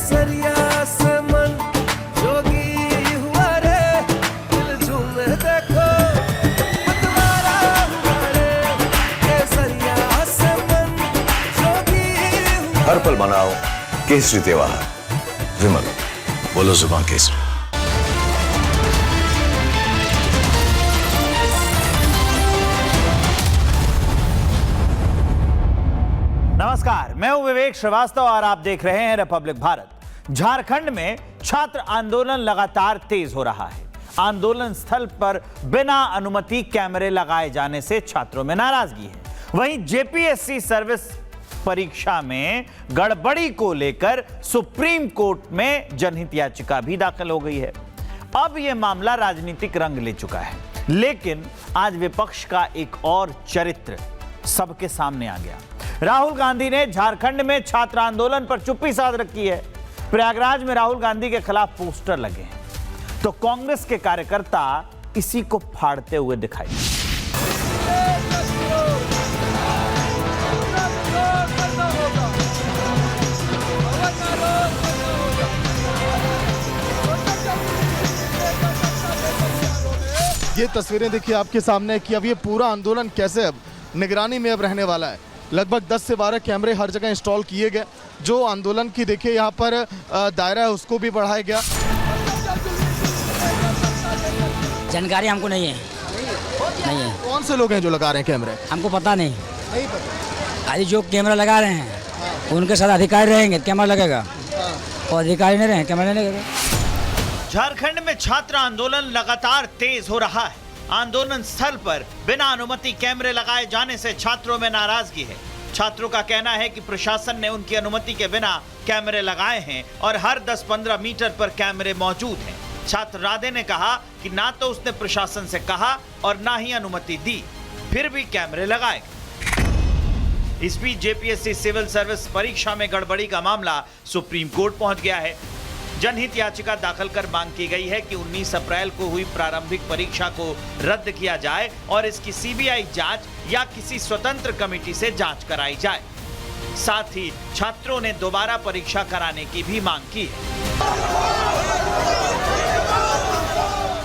केसरिया से मन जोगी हुआ रे, दिल झूमे देखो मतवारा हुआ रे, केसरिया से मन जोगी हुआ। हर पल मनाओ केसरी त्योहार। विमल, बोलो जुबान केसरी। नमस्कार, मैं हूं विवेक श्रीवास्तव और आप देख रहे हैं रिपब्लिक भारत। झारखंड में छात्र आंदोलन लगातार तेज हो रहा है। आंदोलन स्थल पर बिना अनुमति कैमरे लगाए जाने से छात्रों में नाराजगी है। वहीं जेपीएससी सर्विस परीक्षा में गड़बड़ी को लेकर सुप्रीम कोर्ट में जनहित याचिका भी दाखिल हो गई है। अब यह मामला राजनीतिक रंग ले चुका है, लेकिन आज विपक्ष का एक और चरित्र सबके सामने आ गया। राहुल गांधी ने झारखंड में छात्र आंदोलन पर चुप्पी साध रखी है। प्रयागराज में राहुल गांधी के खिलाफ पोस्टर लगे हैं, तो कांग्रेस के कार्यकर्ता इसी को फाड़ते हुए दिखाई। ये तस्वीरें देखिए आपके सामने कि अब ये पूरा आंदोलन कैसे अब निगरानी में अब रहने वाला है। लगभग 10 से 12 कैमरे हर जगह इंस्टॉल किए गए। जो आंदोलन की देखिए यहाँ पर दायरा है उसको भी बढ़ाया गया। जानकारी हमको नहीं है। कौन से लोग हैं जो लगा रहे हैं कैमरे? हमको पता नहीं पता। अरे जो कैमरा लगा रहे हैं उनके साथ अधिकारी रहेंगे, कैमरा लगेगा, और अधिकारी नहीं रहे कैमरा नहीं लगेगा। झारखंड में छात्र आंदोलन लगातार तेज हो रहा है। आंदोलन स्थल पर बिना अनुमति कैमरे लगाए जाने से छात्रों में नाराजगी है। छात्रों का कहना है कि प्रशासन ने उनकी अनुमति के बिना कैमरे लगाए हैं और हर 10-15 मीटर पर कैमरे मौजूद हैं। छात्र राधे ने कहा कि ना तो उसने प्रशासन से कहा और ना ही अनुमति दी, फिर भी कैमरे लगाए। इस बीच जेपीएससी सिविल सर्विस परीक्षा में गड़बड़ी का मामला सुप्रीम कोर्ट पहुंच गया है। जनहित याचिका दाखिल कर मांग की गई है कि 19 अप्रैल को हुई प्रारंभिक परीक्षा को रद्द किया जाए और इसकी सीबीआई जांच या किसी स्वतंत्र कमेटी से जांच कराई जाए। साथ ही छात्रों ने दोबारा परीक्षा कराने की भी मांग की है।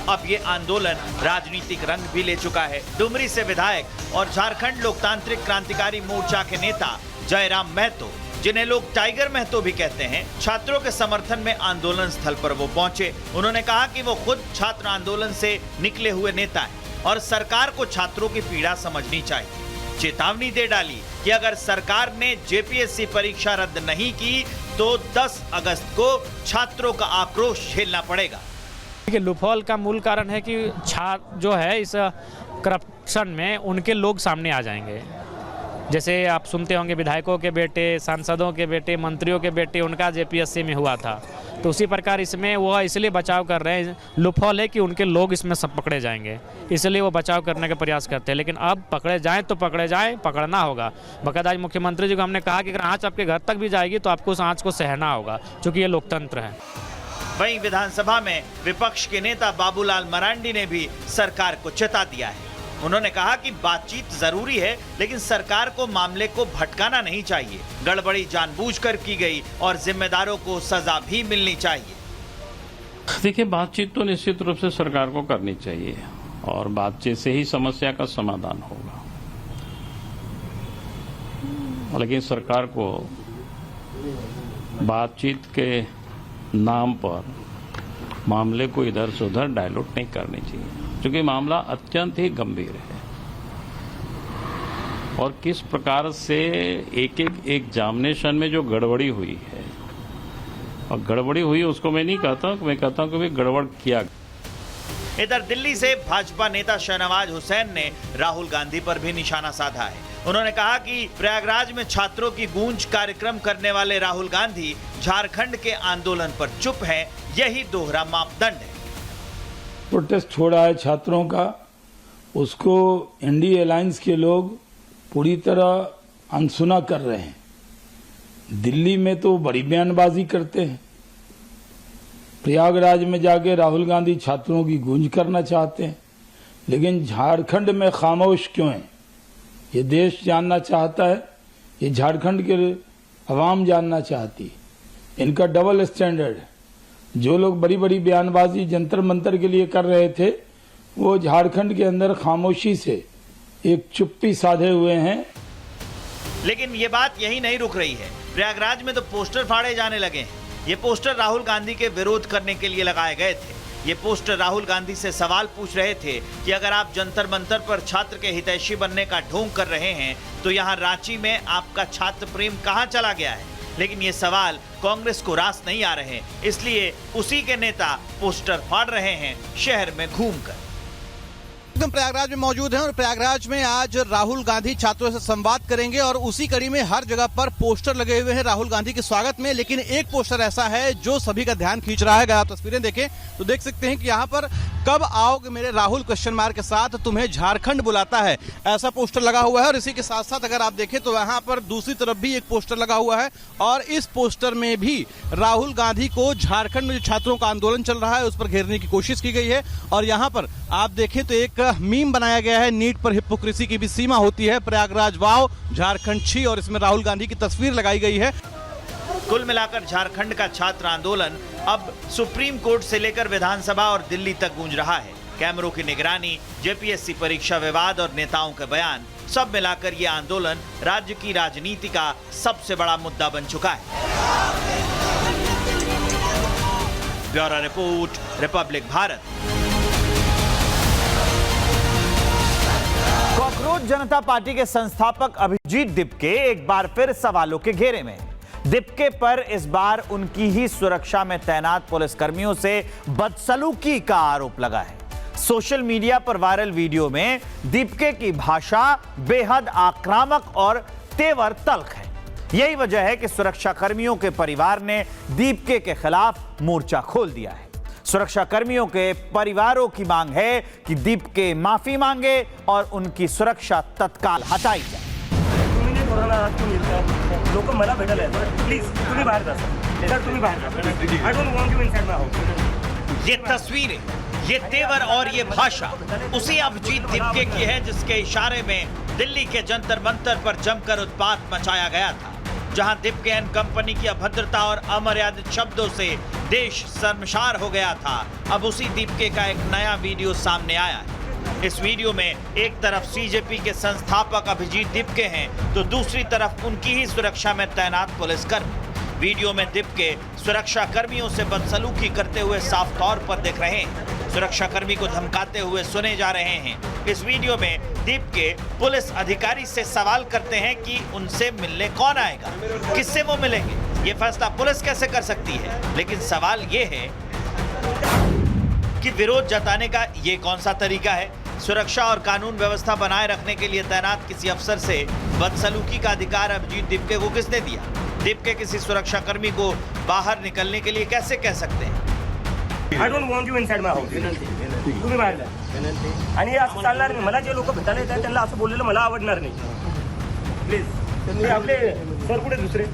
अब ये आंदोलन राजनीतिक रंग भी ले चुका है। डुमरी से विधायक और झारखंड लोकतांत्रिक क्रांतिकारी मोर्चा के नेता जयराम महतो, जिन्हें लोग टाइगर महतो भी कहते हैं, छात्रों के समर्थन में आंदोलन स्थल पर वो पहुंचे। उन्होंने कहा कि वो खुद छात्र आंदोलन से निकले हुए नेता हैं और सरकार को छात्रों की पीड़ा समझनी चाहिए। चेतावनी दे डाली कि अगर सरकार ने जेपीएससी परीक्षा रद्द नहीं की तो 10 अगस्त को छात्रों का आक्रोश झेलना पड़ेगा। लूपहोल का मूल कारण है कि छात्र जो है इस करप्शन में उनके लोग सामने आ जाएंगे। जैसे आप सुनते होंगे विधायकों के बेटे, सांसदों के बेटे, मंत्रियों के बेटे, उनका जेपीएससी में हुआ था, तो उसी प्रकार इसमें वो इसलिए बचाव कर रहे हैं। लूपहोल है कि उनके लोग इसमें सब पकड़े जाएंगे, इसलिए वो बचाव करने का प्रयास करते हैं। लेकिन अब पकड़े जाएं तो पकड़े जाएं, पकड़ना होगा। बकायदा आज मुख्यमंत्री जी को हमने कहा कि अगर आँच आपके घर तक भी जाएगी तो आपको उस आँच को सहना होगा, क्योंकि ये लोकतंत्र है। वहीं विधानसभा में विपक्ष के नेता बाबूलाल मरांडी ने भी सरकार को चेता दिया है। उन्होंने कहा कि बातचीत जरूरी है, लेकिन सरकार को मामले को भटकाना नहीं चाहिए। गड़बड़ी जानबूझकर की गई और जिम्मेदारों को सजा भी मिलनी चाहिए। देखिए, बातचीत तो निश्चित रूप से सरकार को करनी चाहिए और बातचीत से ही समस्या का समाधान होगा। लेकिन सरकार को बातचीत के नाम पर मामले को इधर से उधर डाइल्यूट नहीं करनी चाहिए, क्योंकि मामला अत्यंत ही गंभीर है। और किस प्रकार से एक एग्जामिनेशन में जो गड़बड़ी हुई है, और गड़बड़ी हुई उसको मैं नहीं कहता, मैं कहता हूं कि गड़बड़ किया। इधर दिल्ली से भाजपा नेता शहनवाज हुसैन ने राहुल गांधी पर भी निशाना साधा है। उन्होंने कहा कि प्रयागराज में छात्रों की गूंज कार्यक्रम करने वाले राहुल गांधी झारखंड के आंदोलन पर चुप हैं, यही दोहरा मापदंड है। प्रोटेस्ट छोड़ा है छात्रों का, उसको एनडीए अलायंस के लोग पूरी तरह अनसुना कर रहे हैं। दिल्ली में तो बड़ी बयानबाजी करते हैं, प्रयागराज में जाके राहुल गांधी छात्रों की गूंज करना चाहते हैं, लेकिन झारखंड में खामोश क्यों है? ये देश जानना चाहता है, ये झारखंड के अवाम जानना चाहती है इनका डबल स्टैंडर्ड है। जो लोग बड़ी बड़ी बयानबाजी जंतर मंतर के लिए कर रहे थे, वो झारखंड के अंदर खामोशी से एक चुप्पी साधे हुए हैं। लेकिन ये बात यही नहीं रुक रही है। प्रयागराज में तो पोस्टर फाड़े जाने लगे हैं। ये पोस्टर राहुल गांधी के विरोध करने के लिए लगाए गए थे। ये पोस्टर राहुल गांधी से सवाल पूछ रहे थे कि अगर आप जंतर मंतर पर छात्र के हितैषी बनने का ढोंग कर रहे हैं तो यहाँ रांची में आपका छात्र प्रेम कहाँ चला गया है। लेकिन ये सवाल कांग्रेस को रास नहीं आ रहे, इसलिए उसी के नेता पोस्टर फाड़ रहे हैं शहर में घूमकर। एकदम प्रयागराज में मौजूद हैं और प्रयागराज में आज राहुल गांधी छात्रों से संवाद करेंगे और उसी कड़ी में हर जगह पर पोस्टर लगे हुए हैं राहुल गांधी के स्वागत में। लेकिन एक पोस्टर ऐसा है जो सभी का ध्यान खींच रहा है। अगर आप तस्वीरें देखें तो देख सकते हैं कि यहाँ पर कब आओगे मेरे राहुल क्वेश्चन मार्क के साथ, तुम्हें झारखंड बुलाता है, ऐसा पोस्टर लगा हुआ है। और इसी के साथ साथ अगर आप देखें तो यहाँ पर दूसरी तरफ भी एक पोस्टर लगा हुआ है और इस पोस्टर में भी राहुल गांधी को झारखंड में जो छात्रों का आंदोलन चल रहा है उस पर घेरने की कोशिश की गई है। और यहाँ पर आप देखें तो एक मीम बनाया गया है, नीट पर हिपोक्रेसी की भी सीमा होती है, प्रयागराज वाओ झारखंड छी, और इसमें राहुल गांधी की तस्वीर लगाई गई है। कुल मिलाकर झारखंड का छात्र आंदोलन अब सुप्रीम कोर्ट से लेकर विधानसभा और दिल्ली तक गूंज रहा है। कैमरों की निगरानी, जेपीएससी परीक्षा विवाद और नेताओं के बयान, सब मिलाकर ये आंदोलन राज्य की राजनीति का सबसे बड़ा मुद्दा बन चुका है। Bureau report, republic Bharat. Cockroach जनता पार्टी के संस्थापक अभिजीत दिपके एक बार फिर सवालों के घेरे में। दिपके पर इस बार उनकी ही सुरक्षा में तैनात पुलिसकर्मियों से बदसलूकी का आरोप लगा है। सोशल मीडिया पर वायरल वीडियो में दिपके की भाषा बेहद आक्रामक और तेवर तल्ख है। यही वजह है कि सुरक्षा कर्मियों के परिवार ने दिपके के खिलाफ मोर्चा खोल दिया है। सुरक्षा कर्मियों के परिवारों की मांग है कि दिपके माफी मांगे और उनकी सुरक्षा तत्काल हटाई जाए। लोक मला भेटायला येतात, प्लीज तुम्ही बाहेर जा सर, तुम्ही बाहेर जा, I don't want you inside my house. ये तस्वीरें, ये तेवर और ये भाषा उसी अभिजीत दिपके की है जिसके इशारे में दिल्ली के जंतर मंतर पर जमकर उत्पात मचाया गया था, जहां दिपके एंड कंपनी की अभद्रता और अमर्यादित शब्दों से देश शर्मसार हो गया था। अब उसी दिपके का एक नया वीडियो सामने आया है। इस वीडियो में एक तरफ सीजेपी के संस्थापक अभिजीत दिपके हैं तो दूसरी तरफ उनकी ही सुरक्षा में तैनात पुलिसकर्मी। वीडियो में दिपके सुरक्षा कर्मियों से बदसलूकी करते हुए साफ तौर पर दिख रहे हैं, सुरक्षा कर्मी को धमकाते हुए सुने जा रहे हैं। इस वीडियो में दिपके पुलिस अधिकारी से सवाल करते हैं कि उनसे मिलने कौन आएगा, किससे वो मिलेंगे, ये फैसला पुलिस कैसे कर सकती है। लेकिन सवाल ये है कि विरोध जताने का ये कौन सा तरीका है। सुरक्षा और कानून व्यवस्था बनाए रखने के लिए तैनात किसी अफसर से बदसलूकी का अधिकार अभिजीत दिपके को किसने दिया। दिपके किसी सुरक्षा कर्मी को बाहर निकलने के लिए कैसे कह सकते हैं। I don't want you inside my house, तुम्ही बाहेर जा। आणि असं चालणार नाही, मला जे लोक भेटायला येतात त्यांना असं बोललेलं मला आवडणार नाही, प्लीज। आपले सर कुठे दुसरे।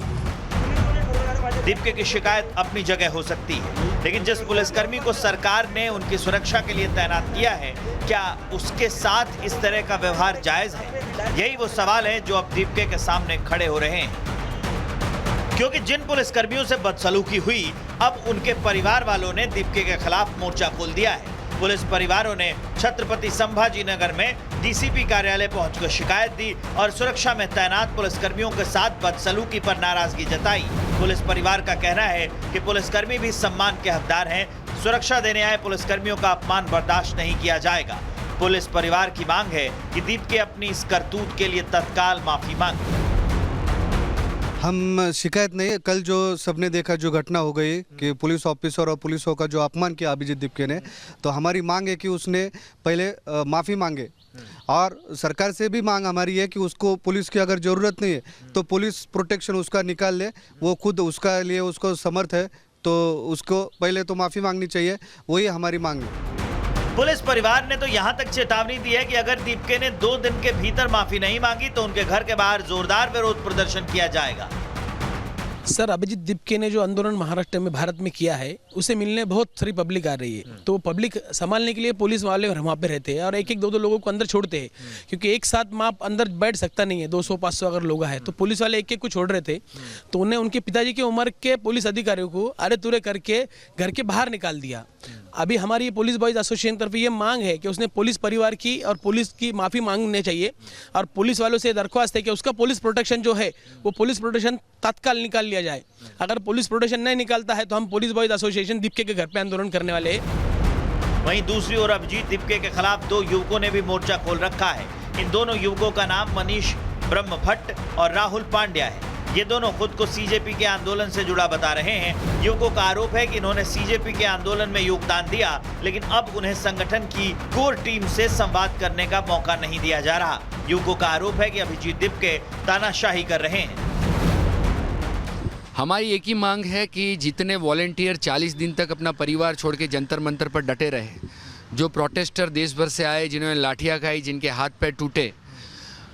दिपके की शिकायत अपनी जगह हो सकती है, लेकिन जिस पुलिसकर्मी को सरकार ने उनकी सुरक्षा के लिए तैनात किया है, क्या उसके साथ इस तरह का व्यवहार जायज है? यही वो सवाल है जो अब दिपके के सामने खड़े हो रहे हैं। क्योंकि जिन पुलिसकर्मियों से बदसलूकी हुई, अब उनके परिवार वालों ने दिपके के खिलाफ मोर्चा खोल दिया है। पुलिस परिवारों ने छत्रपति संभाजी नगर में डीसीपी कार्यालय पहुंचकर शिकायत दी और सुरक्षा में तैनात पुलिसकर्मियों के साथ बदसलूकी पर नाराजगी जताई। पुलिस परिवार का कहना है कि पुलिसकर्मी भी सम्मान के हकदार हैं, सुरक्षा देने आए पुलिसकर्मियों का अपमान बर्दाश्त नहीं किया जाएगा। पुलिस परिवार की मांग है कि दिपके अपनी इस करतूत के लिए तत्काल माफी मांगे। हम शिकायत नहीं, कल जो सबने देखा जो घटना हो गई कि पुलिस ऑफिसर और पुलिसों का जो अपमान किया अभिजीत दिपके ने, तो हमारी मांग है कि उसने पहले माफ़ी मांगे और सरकार से भी मांग हमारी है कि उसको पुलिस की अगर ज़रूरत नहीं है तो पुलिस प्रोटेक्शन उसका निकाल ले, वो खुद उसका लिए उसको समर्थ है तो उसको पहले तो माफ़ी मांगनी चाहिए, वही हमारी मांग है। पुलिस परिवार ने तो यहां तक चेतावनी दी है कि अगर दीपके ने 2 दिन के भीतर माफी नहीं मांगी तो उनके घर के बाहर जोरदार विरोध प्रदर्शन किया जाएगा। सर, अभिजीत दीपके ने जो आंदोलन महाराष्ट्र में भारत में किया है उसे मिलने बहुत सारी पब्लिक आ रही है, तो पब्लिक संभालने के लिए पुलिस वाले वहाँ पे रहते हैं और एक एक दो लोगों को अंदर छोड़ते हैं, क्योंकि एक साथ माप अंदर बैठ सकता नहीं है, 200-500 अगर लोग हैं तो पुलिस वाले एक एक को छोड़ रहे थे। तो उन्हें उनके पिताजी की उम्र के पुलिस अधिकारियों को अरे तुरे करके घर के बाहर निकाल दिया। अभी हमारी पुलिस बॉयज एसोसिएशन तरफ ये मांग है कि उसने पुलिस परिवार की और पुलिस की माफ़ी मांगनी चाहिए और पुलिस वालों से दरख्वास्त है कि उसका पुलिस प्रोटेक्शन जो है वो पुलिस प्रोटेक्शन तत्काल निकाल लिया जाए। अगर पुलिस प्रोटेक्शन नहीं निकालता है तो हम पुलिस बॉयज एसोसिएशन दीपके के घर पे आंदोलन करने वाले हैं। वहीं दूसरी ओर अभिजीत दीपके के खिलाफ 2 युवकों ने भी मोर्चा खोल रखा है। इन दोनों युवकों का नाम मनीष ब्रह्मभट्ट और राहुल पांड्या है। ये दोनों खुद को सीजेपी के आंदोलन से जुड़ा बता रहे हैं। युवकों का आरोप है कि इन्होंने सीजेपी के आंदोलन में योगदान दिया, लेकिन अब उन्हें संगठन की कोर टीम से संवाद करने का मौका नहीं दिया जा रहा। युवकों का आरोप है कि अभिजीत दीपके तानाशाही कर रहे हैं। हमारी एक ही मांग है कि जितने वॉलेंटियर 40 दिन तक अपना परिवार छोड़ के जंतर मंतर पर डटे रहे, जो प्रोटेस्टर देश भर से आए, जिन्होंने लाठियाँ खाई, जिनके हाथ पैर टूटे,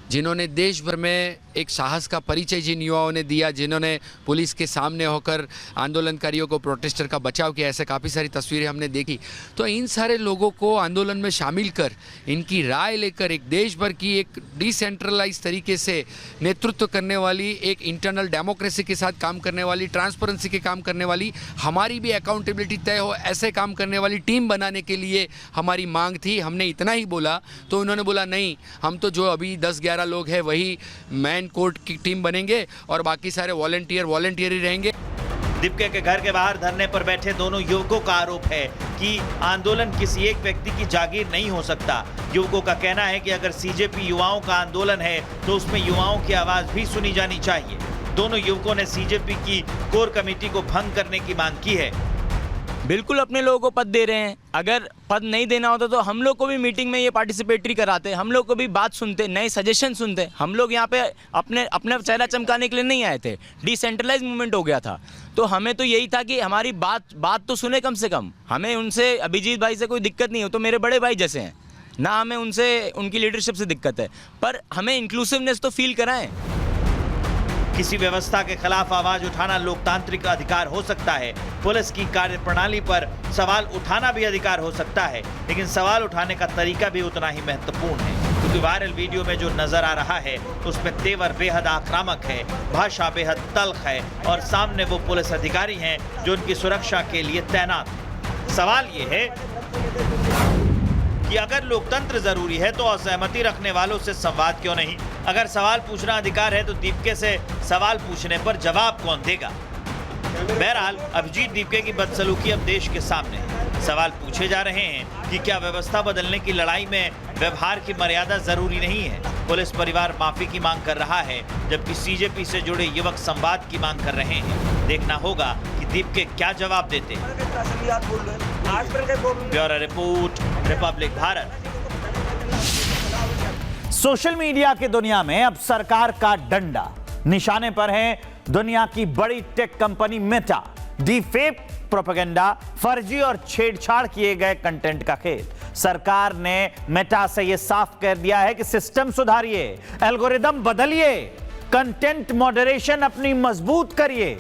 जिन्होंने देश भर में एक साहस का परिचय जिन युवाओं ने दिया, जिन्होंने पुलिस के सामने होकर आंदोलनकारियों को, प्रोटेस्टर का बचाव किया, ऐसे काफ़ी सारी तस्वीरें हमने देखी। तो इन सारे लोगों को आंदोलन में शामिल कर, इनकी राय लेकर एक देश भर की एक डिसेंट्रलाइज तरीके से नेतृत्व करने वाली, एक इंटरनल डेमोक्रेसी के साथ काम करने वाली, ट्रांसपेरेंसी के काम करने वाली, हमारी भी अकाउंटेबिलिटी तय हो, ऐसे काम करने वाली टीम बनाने के लिए हमारी मांग थी। हमने इतना ही बोला तो उन्होंने बोला नहीं, हम तो जो अभी 10-11 लोग हैं वही मैन कोर्ट की टीम बनेंगे और बाकी सारे वॉलंटियर ही रहेंगे। दीपके के घर के बाहर धरने पर बैठे दोनों युवकों का आरोप है कि आंदोलन किसी एक व्यक्ति की जागीर नहीं हो सकता। युवकों का कहना है कि अगर सीजेपी युवाओं का आंदोलन है तो उसमें युवाओं की आवाज भी सुनी जानी चाहिए। दोनों युवकों ने सीजेपी की कोर कमेटी को भंग करने की मांग की है। बिल्कुल अपने लोगों को पद दे रहे हैं, अगर पद नहीं देना होता तो हम लोग को भी मीटिंग में ये पार्टिसिपेटरी कराते, हम लोग को भी बात सुनते, नए सजेशन सुनते। हम लोग यहाँ पे अपने चेहरा चमकाने के लिए नहीं आए थे, डिसेंट्रलाइज मूवमेंट हो गया था, तो हमें तो यही था कि हमारी बात तो सुने कम से कम। हमें उनसे, अभिजीत भाई से कोई दिक्कत नहीं हो, तो मेरे बड़े भाई जैसे हैं ना, हमें उनसे, उनकी लीडरशिप से दिक्कत है, पर हमें इंक्लूसिवनेस तो फील कराएं। किसी व्यवस्था के खिलाफ आवाज उठाना लोकतांत्रिक अधिकार हो सकता है। पुलिस की कार्यप्रणाली पर सवाल उठाना भी अधिकार हो सकता है, लेकिन सवाल उठाने का तरीका भी उतना ही महत्वपूर्ण है, क्योंकि वायरल वीडियो में जो नजर आ रहा है उसमें तेवर बेहद आक्रामक है, भाषा बेहद तल्ख है और सामने वो पुलिस अधिकारी हैं जो उनकी सुरक्षा के लिए तैनात हैं। सवाल ये है कि अगर लोकतंत्र जरूरी है तो असहमति रखने वालों से संवाद क्यों नहीं? अगर सवाल पूछना अधिकार है तो दीपके से सवाल पूछने पर जवाब कौन देगा? बहरहाल अभिजीत दीपके की बदसलूकी अब देश के सामने है। सवाल पूछे जा रहे हैं कि क्या व्यवस्था बदलने की लड़ाई में व्यवहार की मर्यादा जरूरी नहीं है? पुलिस परिवार माफी की मांग कर रहा है, जबकि सीजेपी से जुड़े युवक संवाद की मांग कर रहे हैं। देखना होगा कि दीपके क्या जवाब देते हैं। Bureau report, republic Bharat. Social media की दुनिया में अब सरकार का डंडा निशाने पर है दुनिया की बड़ी tech company Meta. Deepfake, propaganda, फर्जी और छेड़छाड़ किए गए कंटेंट का खेल। सरकार ने मेटा से यह साफ कर दिया है कि सिस्टम सुधारिए, एल्गोरिदम बदलिए, कंटेंट मॉडरेशन अपनी मजबूत करिए,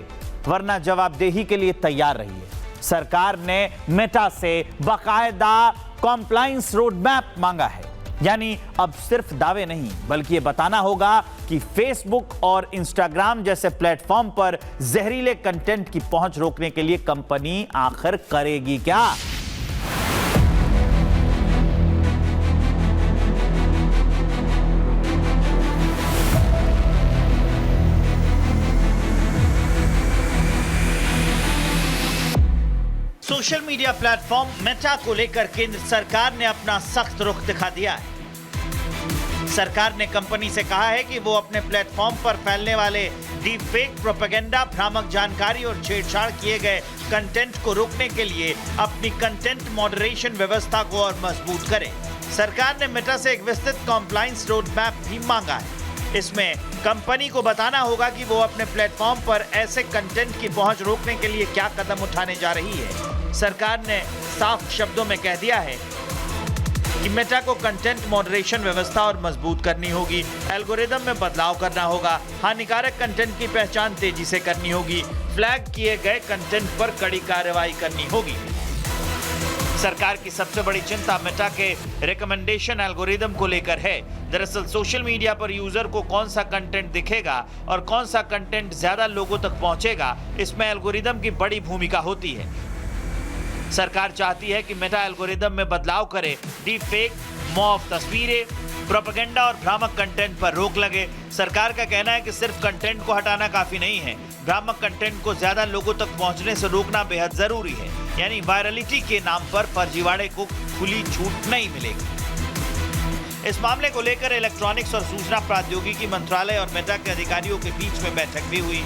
वरना जवाबदेही के लिए तैयार रहिए। सरकार ने मेटा से बाकायदा कॉम्प्लायंस रोड मैप मांगा है, यानी अब सिर्फ दावे नहीं बल्कि ये बताना होगा कि फेसबुक और इंस्टाग्राम जैसे प्लेटफॉर्म पर जहरीले कंटेंट की पहुंच रोकने के लिए कंपनी आखिर करेगी क्या? सोशल मीडिया प्लेटफॉर्म मेटा को लेकर केंद्र सरकार ने अपना सख्त रुख दिखा दिया है। सरकार ने कंपनी से कहा है कि वो अपने प्लेटफॉर्म पर फैलने वाले डीपफेक, प्रोपेगेंडा, भ्रामक जानकारी और छेड़छाड़ किए गए कंटेंट को रोकने के लिए अपनी कंटेंट मॉडरेशन व्यवस्था को और मजबूत करे। सरकार ने मेटा से एक विस्तृत कॉम्प्लायंस रोड मैप भी मांगा है। इसमें कंपनी को बताना होगा कि वो अपने प्लेटफॉर्म पर ऐसे कंटेंट की पहुंच रोकने के लिए क्या कदम उठाने जा रही है। सरकार ने साफ शब्दों में कह दिया है कि मेटा को कंटेंट मॉडरेशन व्यवस्था और मजबूत करनी होगी, एल्गोरिदम में बदलाव करना होगा, हानिकारक कंटेंट की पहचान तेजी से करनी होगी, फ्लैग किए गए कंटेंट पर कड़ी कार्रवाई करनी होगी। सरकार की सबसे बड़ी चिंता मेटा के रिकमेंडेशन एल्गोरिदम को लेकर है। दरअसल सोशल मीडिया पर यूजर को कौन सा कंटेंट दिखेगा और कौन सा कंटेंट ज्यादा लोगों तक पहुंचेगा, इसमें एल्गोरिदम की बड़ी भूमिका होती है। सरकार चाहती है कि मेटा एल्गोरिदम में बदलाव करे, डीप फेक, मॉफ तस्वीरें, प्रोपेगेंडा और भ्रामक कंटेंट पर रोक लगे। सरकार का कहना है कि सिर्फ कंटेंट को हटाना काफी नहीं है, भ्रामक कंटेंट को ज्यादा लोगों तक पहुंचने से रोकना बेहद जरूरी है। यानी वायरलिटी के नाम पर फर्जीवाड़े को खुली छूट नहीं मिलेगी। इस मामले को लेकर इलेक्ट्रॉनिक्स और सूचना प्रौद्योगिकी मंत्रालय और मेटा के अधिकारियों के बीच में बैठक भी हुई।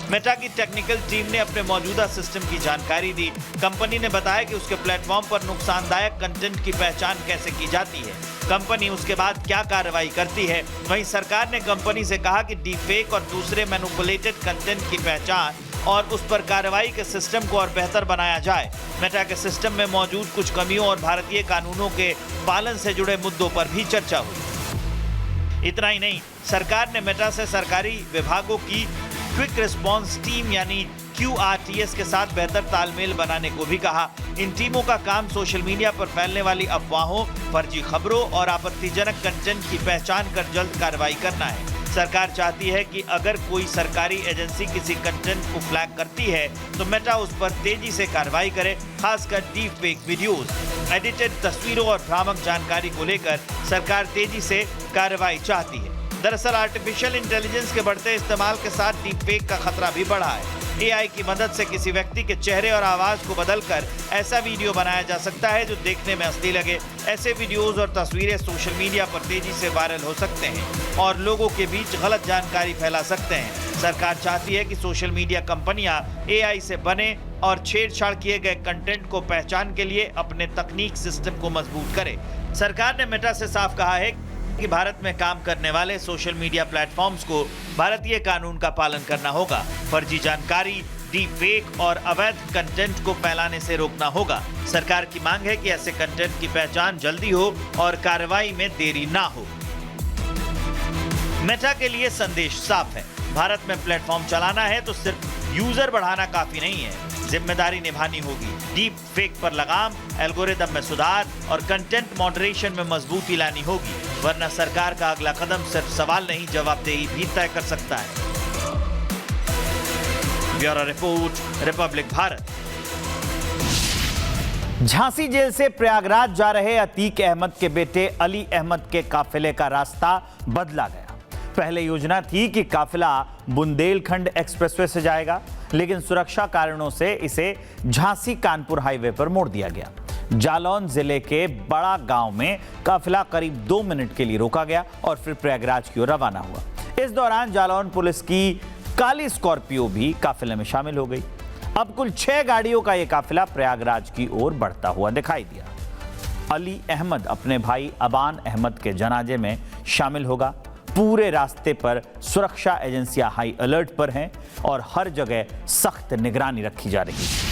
मेटा की टेक्निकल टीम ने अपने मौजूदा सिस्टम की जानकारी दी। कंपनी ने बताया कि उसके प्लेटफॉर्म पर नुकसानदायक कंटेंट की पहचान कैसे की जाती है, कंपनी उसके बाद क्या कार्रवाई करती है। वहीं सरकार ने कंपनी से कहा कि डीपफेक और दूसरे मैनिपुलेटेड कंटेंट की पहचान और उस पर कार्रवाई के सिस्टम को और बेहतर बनाया जाए। मेटा के सिस्टम में मौजूद कुछ कमियों और भारतीय कानूनों के पालन से जुड़े मुद्दों पर भी चर्चा हुई। इतना ही नहीं, सरकार ने मेटा से सरकारी विभागों की क्विक रिस्पांस टीम यानी QRTS के साथ बेहतर तालमेल बनाने को भी कहा। इन टीमों का काम सोशल मीडिया पर फैलने वाली अफवाहों, फर्जी खबरों और आपत्तिजनक कंटेंट की पहचान कर जल्द कार्रवाई करना है। सरकार चाहती है कि अगर कोई सरकारी एजेंसी किसी कंटेंट को फ्लैग करती है तो मेटा उस पर तेजी से कार्रवाई करे, खासकर डीप फेक वीडियोस, एडिटेड तस्वीरों और भ्रामक जानकारी को लेकर सरकार तेजी से कार्रवाई चाहती है। दरअसल आर्टिफिशियल इंटेलिजेंस के बढ़ते इस्तेमाल के साथ डीप फेक का खतरा भी बढ़ा है। AI की मदद से किसी व्यक्ति के चेहरे और आवाज को बदलकर ऐसा वीडियो बनाया जा सकता है जो देखने में असली लगे। ऐसे वीडियोस और तस्वीरें सोशल मीडिया पर तेजी से वायरल हो सकते हैं और लोगों के बीच गलत जानकारी फैला सकते हैं। सरकार चाहती है कि सोशल मीडिया कंपनियां AI से बने और छेड़छाड़ किए गए कंटेंट को पहचान के लिए अपने तकनीक सिस्टम को मजबूत करे। सरकार ने मेटा से साफ कहा है कि भारत में काम करने वाले सोशल मीडिया प्लेटफॉर्म्स को भारतीय कानून का पालन करना होगा। फर्जी जानकारी, डीप फेक और अवैध कंटेंट को फैलाने से रोकना होगा। सरकार की मांग है कि ऐसे कंटेंट की पहचान जल्दी हो और कार्रवाई में देरी ना हो। मेटा के लिए संदेश साफ है, भारत में प्लेटफॉर्म चलाना है तो सिर्फ यूजर बढ़ाना काफी नहीं है, जिम्मेदारी निभानी होगी। डीप फेक पर लगाम, एल्गोरिदम में सुधार और कंटेंट मॉडरेशन में मजबूती लानी होगी, वरना सरकार का अगला कदम सिर्फ सवाल नहीं जवाबदेही भी तय कर सकता है। Bureau report, republic Bharat. Jhansi jail से प्रयागराज जा रहे अतीक अहमद के बेटे अली अहमद के काफिले का रास्ता बदला गया। पहले योजना थी कि काफिला बुंदेलखंड एक्सप्रेसवे से जाएगा, लेकिन सुरक्षा कारणों से इसे झांसी कानपुर हाईवे पर मोड़ दिया गया। जालौन जिले के बड़ा गांव में काफिला करीब 2 मिनट के लिए रोका गया और फिर प्रयागराज की ओर रवाना हुआ। इस दौरान जालौन पुलिस की काली स्कॉर्पियो भी काफिले में शामिल हो गई। अब कुल 6 गाड़ियों का यह काफिला प्रयागराज की ओर बढ़ता हुआ दिखाई दिया। अली अहमद अपने भाई अबान अहमद के जनाजे में शामिल होगा। पूरे रास्ते पर सुरक्षा एजेंसियां हाई अलर्ट पर हैं और हर जगह सख्त निगरानी रखी जा रही है।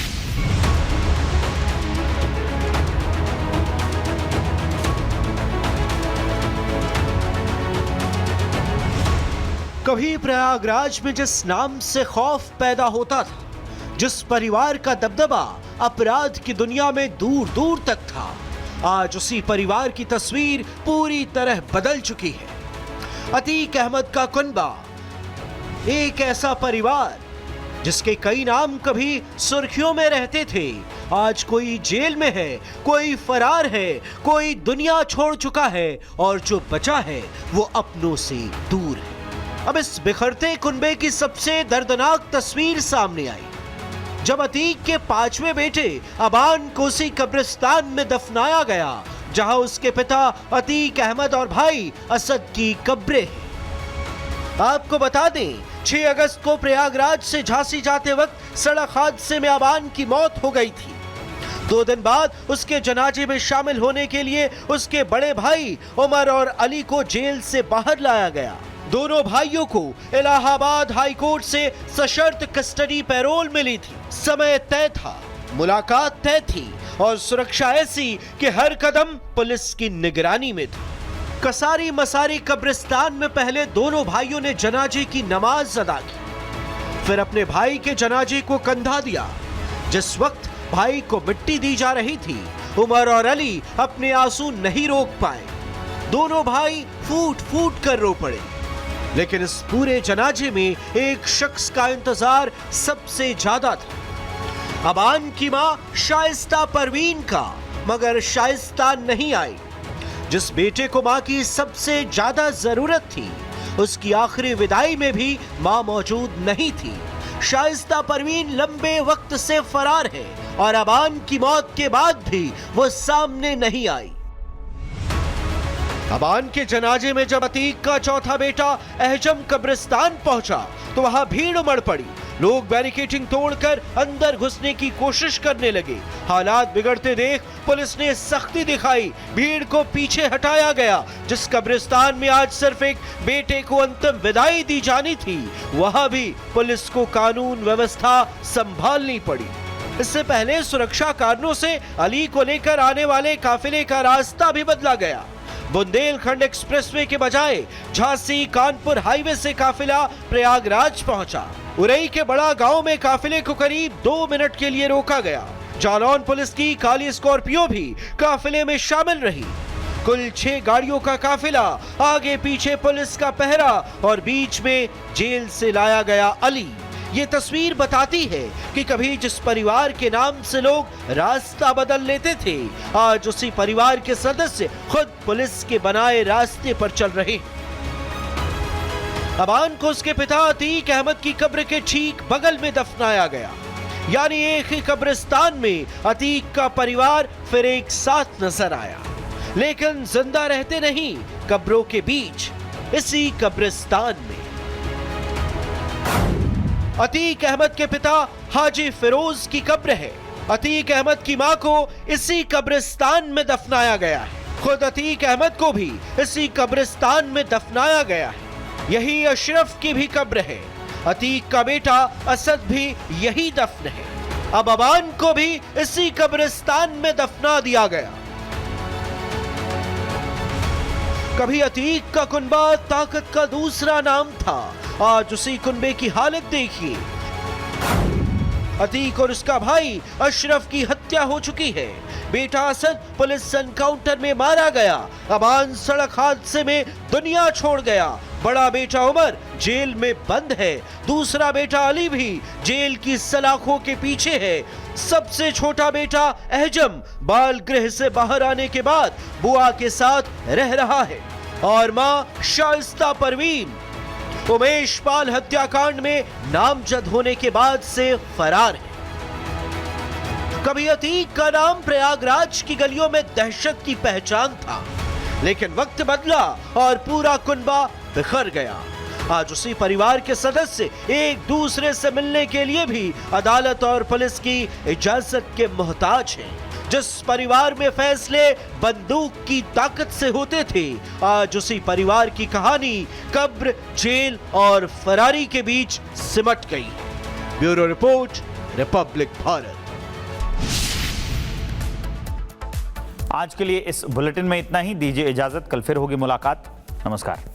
कभी प्रयागराज में जिस नाम से खौफ पैदा होता था, जिस परिवार का दबदबा अपराध की दुनिया में दूर दूर तक था, आज उसी परिवार की तस्वीर पूरी तरह बदल चुकी है। अतीक अहमद का कुनबा, एक ऐसा परिवार जिसके कई नाम कभी सुर्खियों में रहते थे, आज कोई जेल में है, कोई फरार है, कोई दुनिया छोड़ चुका है और जो बचा है वो अपनों से दूर है। अब इस बिखरते कुनबे की सबसे दर्दनाक तस्वीर सामने आई जब अतीक के 5वें बेटे अबान को उसी कब्रिस्तान में दफनाया गया जहां उसके पिता अतीक अहमद और भाई असद की कब्रें हैं। आपको बता दें, 6 अगस्त को प्रयागराज से झांसी जाते वक्त सड़क हादसे में अबान की मौत हो गई थी। 2 दिन बाद उसके जनाजे में शामिल होने के लिए उसके बड़े भाई उमर और अली को जेल से बाहर लाया गया। दोनों भाइयों को इलाहाबाद हाई कोर्ट से सशर्त कस्टडी पैरोल मिली थी। समय तय था, मुलाकात तय थी और सुरक्षा ऐसी कि हर कदम पुलिस की निगरानी में था। कसारी मसारी कब्रिस्तान में पहले दोनों भाइयों ने जनाजे की नमाज अदा की, फिर अपने भाई के जनाजे को कंधा दिया। जिस वक्त भाई को मिट्टी दी जा रही थी, उमर और अली अपने आंसू नहीं रोक पाए। दोनों भाई फूट फूट कर रो पड़े। लेकिन इस पूरे जनाजे में एक शख्स का इंतजार सबसे ज्यादा था, अबान की मां शाइस्ता परवीन का। मगर शाइस्ता नहीं आई। जिस बेटे को मां की सबसे ज्यादा जरूरत थी, उसकी आखिरी विदाई में भी मां मौजूद नहीं थी। शाइस्ता परवीन लंबे वक्त से फरार है और अबान की मौत के बाद भी वो सामने नहीं आई। अबान के जनाजे में जब अतीक का चौथा बेटा अहजम कब्रिस्तान पहुंचा तो वहां भीड़ उमड़ पड़ी। लोग बैरिकेडिंग तोड़कर अंदर घुसने की कोशिश करने लगे। हालात बिगड़ते देख पुलिस ने सख्ती दिखाई, भीड़ को पीछे हटाया गया। जिस कब्रिस्तान में आज सिर्फ एक बेटे को अंतिम विदाई दी जानी थी, वहां भी पुलिस को कानून व्यवस्था संभालनी पड़ी। इससे पहले सुरक्षा कारणों से अली को लेकर आने वाले काफिले का रास्ता भी बदला गया। बुंदेलखंड एक्सप्रेसवे के बजाय झांसी कानपुर हाईवे से काफिला प्रयागराज पहुंचा। उरई के बड़ा गांव में काफिले को करीब 2 मिनट के लिए रोका गया। जालौन पुलिस की काली स्कॉर्पियो भी काफिले में शामिल रही। कुल 6 गाड़ियों का काफिला, आगे पीछे पुलिस का पहरा और बीच में जेल से लाया गया अली। ये तस्वीर बताती है कि कभी जिस परिवार के नाम से लोग रास्ता बदल लेते थे, आज उसी परिवार के सदस्य खुद पुलिस के बनाए रास्ते पर चल रहे। अबान को उसके पिता अतीक अहमद की कब्र के ठीक बगल में दफनाया गया। यानी एक ही कब्रिस्तान में अतीक का परिवार फिर एक साथ नजर आया, लेकिन जिंदा रहते नहीं, कब्रों के बीच, इसी कब्रिस्तान में। अतीक अहमद के पिता हाजी फिरोज की कब्र है। अतीक अहमद की मां को इसी कब्रिस्तान में दफनाया गया है। खुद अतीक अहमद को भी इसी कब्रिस्तान में दफनाया गया है। यही अशरफ की भी कब्र है। अतीक का बेटा असद भी यही दफन है। अब अबान को भी इसी कब्रिस्तान में दफना दिया गया। कभी अतीक का कुनबा ताकत का दूसरा नाम था, आज उसी कुनबे की हालत देखिए। अतीक और उसका भाई अशरफ की हत्या हो चुकी है। बेटा असद पुलिस एनकाउंटर में मारा गया। अबान सड़क हादसे में दुनिया छोड़ गया। बड़ा बेटा उमर जेल में बंद है। दूसरा बेटा अली भी जेल की सलाखों के पीछे है। सबसे छोटा बेटा अहजम बाल गृह से बाहर आने के बाद बुआ के साथ रह रहा है। और मां शाइस्ता परवीन उमेश पाल हत्याकांड में नामजद होने के बाद से फरार है। कभी अतीक का नाम प्रयागराज की गलियों में दहशत की पहचान था, लेकिन वक्त बदला और पूरा कुनबा बिखर गया। आज उसी परिवार के सदस्य एक दूसरे से मिलने के लिए भी अदालत और पुलिस की इजाजत के मोहताज हैं। जिस परिवार में फैसले बंदूक की ताकत से होते थे, आज उसी परिवार की कहानी कब्र, जेल और फरारी के बीच सिमट गई। Bureau report, republic Bharat. आज के लिए इस बुलेटिन में इतना ही। दीजिए इजाजत, कल फिर होगी मुलाकात। नमस्कार।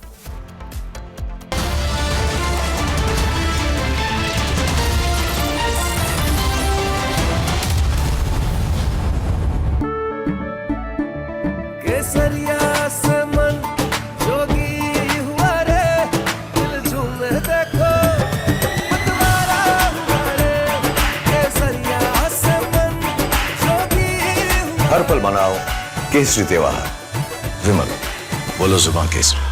केसरिया से मन जोगी हुआ रे, दिल झूमे देखो मतवारा हुआ रे। केसरिया से मन जोगी हुआ। हर पल मनाओ केसरी त्योहार। विमल, बोलो जुबान केसरी।